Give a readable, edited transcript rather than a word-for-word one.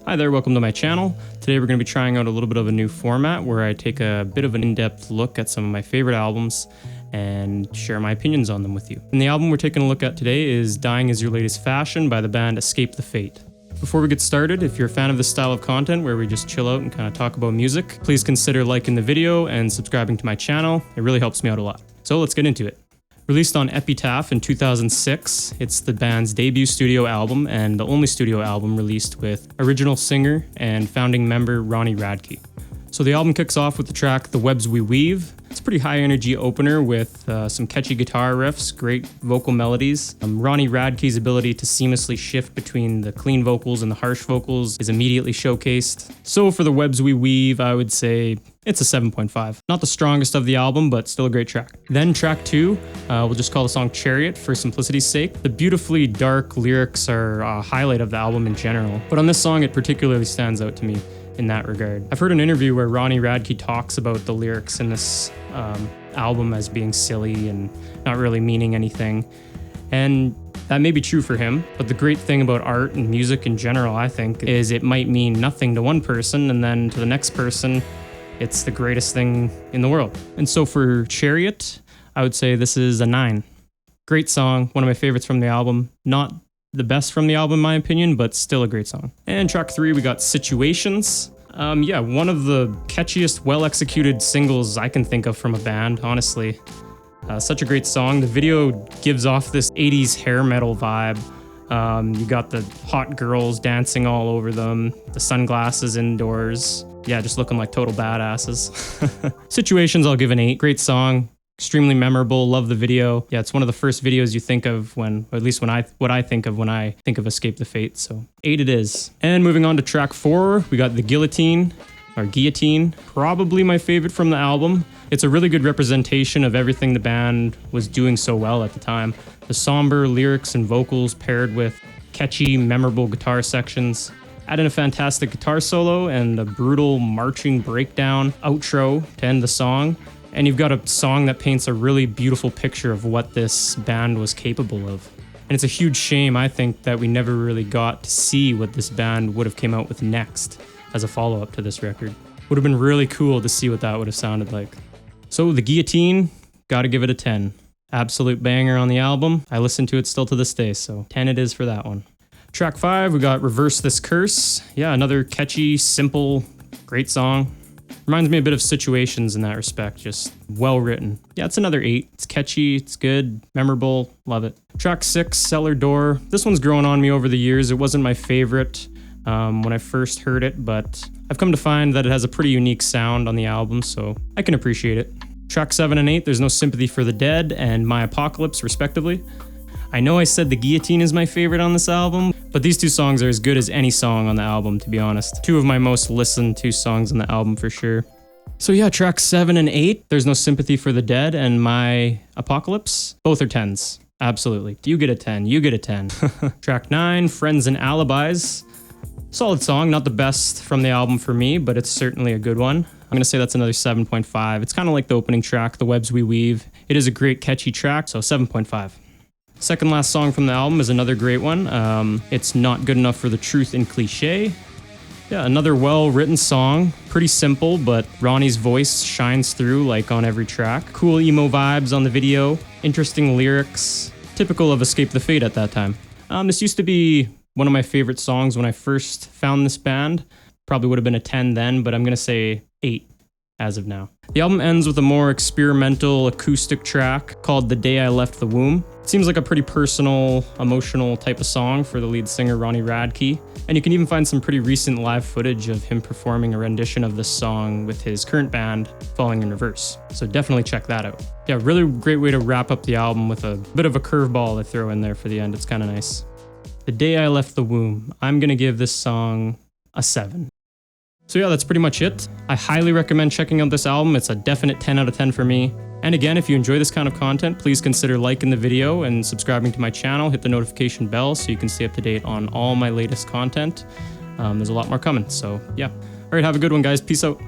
Hi there, welcome to my channel. Today we're going to be trying out a little bit of a new format where I take a bit of an in-depth look at some of my favorite albums and share my opinions on them with you. And the album we're taking a look at today is Dying Is Your Latest Fashion by the band Escape the Fate. Before we get started, if you're a fan of this style of content where we just chill out and kind of talk about music, please consider liking the video and subscribing to my channel. It really helps me out a lot. So let's get into it. Released on Epitaph in 2006, it's the band's debut studio album and the only studio album released with original singer and founding member Ronnie Radke. So the album kicks off with the track The Webs We Weave. It's a pretty high energy opener with some catchy guitar riffs, great vocal melodies. Ronnie Radke's ability to seamlessly shift between the clean vocals and the harsh vocals is immediately showcased. So for The Webs We Weave, I would say it's a 7.5. Not the strongest of the album, but still a great track. Then track 2, we'll just call the song Chariot for simplicity's sake. The beautifully dark lyrics are a highlight of the album in general, but on this song it particularly stands out to me in that regard. I've heard an interview where Ronnie Radke talks about the lyrics in this album as being silly and not really meaning anything. And that may be true for him, but the great thing about art and music in general, I think, is it might mean nothing to one person and then to the next person, it's the greatest thing in the world. And so for Chariot, I would say this is a 9. Great song, one of my favorites from the album. Not the best from the album in my opinion, but still a great song. And track 3, we got Situations. One of the catchiest, well-executed singles I can think of from a band, honestly. Such a great song. The video gives off this 80s hair metal vibe. You got the hot girls dancing all over them, the sunglasses indoors. Yeah, just looking like total badasses. Situations, I'll give an 8. Great song, extremely memorable, love the video. Yeah, it's one of the first videos you think of when, or at least what I think of when I think of Escape the Fate, so 8 it is. And moving on to track 4, we got the Guillotine, probably my favorite from the album. It's a really good representation of everything the band was doing so well at the time. The somber lyrics and vocals paired with catchy, memorable guitar sections. Add in a fantastic guitar solo and a brutal marching breakdown outro to end the song. And you've got a song that paints a really beautiful picture of what this band was capable of. And it's a huge shame, I think, that we never really got to see what this band would have came out with next as a follow-up to this record. Would have been really cool to see what that would have sounded like. So the Guillotine, gotta give it a 10. Absolute banger on the album. I listen to it still to this day, so 10 it is for that one. Track 5, we got Reverse This Curse. Yeah, another catchy, simple, great song. Reminds me a bit of Situations in that respect, just well written. Yeah, it's another 8. It's catchy, it's good, memorable, love it. Track 6, Cellar Door. This one's grown on me over the years. It wasn't my favorite when I first heard it, but I've come to find that it has a pretty unique sound on the album, so I can appreciate it. Track 7 and 8, There's No Sympathy for the Dead and My Apocolypse, respectively. I know I said the Guillotine is my favorite on this album, but these two songs are as good as any song on the album, to be honest. 2 of my most listened to songs on the album for sure. So yeah, tracks 7 and 8, There's No Sympathy for the Dead and My Apocolypse, both are 10s. Absolutely. You get a 10, you get a 10. Track 9, Friends and Alibis. Solid song, not the best from the album for me, but it's certainly a good one. I'm gonna say that's another 7.5. It's kind of like the opening track, The Webs We Weave. It is a great catchy track, so 7.5. Second last song from the album is another great one. It's Not Good Enough for the Truth in Cliche. Yeah, another well-written song. Pretty simple, but Ronnie's voice shines through like on every track. Cool emo vibes on the video. Interesting lyrics. Typical of Escape the Fate at that time. This used to be one of my favorite songs when I first found this band. Probably would have been a 10 then, but I'm gonna say 8 as of now. The album ends with a more experimental acoustic track called The Day I Left the Womb. It seems like a pretty personal, emotional type of song for the lead singer Ronnie Radke, and you can even find some pretty recent live footage of him performing a rendition of this song with his current band, Falling in Reverse. So definitely check that out. Yeah, really great way to wrap up the album with a bit of a curveball to throw in there for the end. It's kind of nice. The Day I Left the Womb. I'm gonna give this song a 7. So yeah, that's pretty much it. I highly recommend checking out this album. It's a definite 10 out of 10 for me. And again, if you enjoy this kind of content, please consider liking the video and subscribing to my channel. Hit the notification bell so you can stay up to date on all my latest content. There's a lot more coming, so yeah. All right, have a good one, guys. Peace out.